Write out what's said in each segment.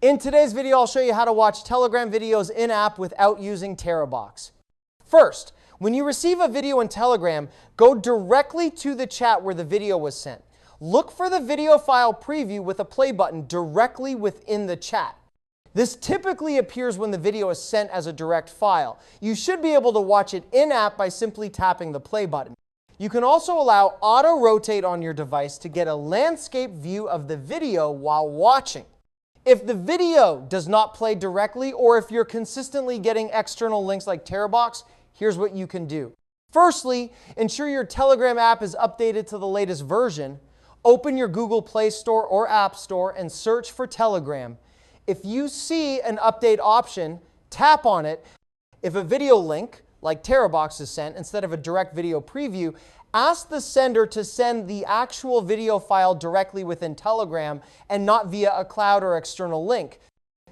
In today's video, I'll show you how to watch Telegram videos in-app without using Terabox. First, when you receive a video in Telegram, go directly to the chat where the video was sent. Look for the video file preview with a play button directly within the chat. This typically appears when the video is sent as a direct file. You should be able to watch it in-app by simply tapping the play button. You can also allow auto rotate on your device to get a landscape view of the video while watching. If the video does not play directly, or if you're consistently getting external links like Terabox, here's what you can do. Firstly, ensure your Telegram app is updated to the latest version. Open your Google Play Store or App Store and search for Telegram. If you see an update option, tap on it. If a video link, like Terabox, is sent instead of a direct video preview, ask the sender to send the actual video file directly within Telegram and not via a cloud or external link.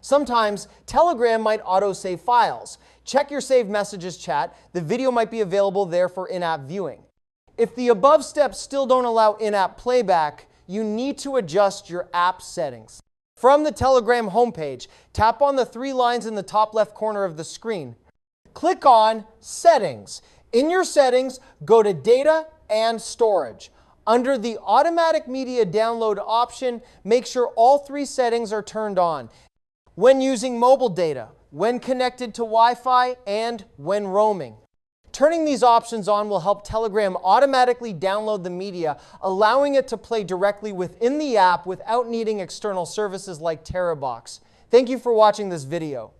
Sometimes Telegram might auto-save files. Check your saved messages chat. The video might be available there for in-app viewing. If the above steps still don't allow in-app playback, you need to adjust your app settings. From the Telegram homepage, tap on the three lines in the top left corner of the screen. Click on Settings. In your settings, go to Data and Storage. Under the Automatic Media Download option, make sure all three settings are turned on. When using mobile data, when connected to Wi-Fi, and when roaming. Turning these options on will help Telegram automatically download the media, allowing it to play directly within the app without needing external services like Terabox. Thank you for watching this video.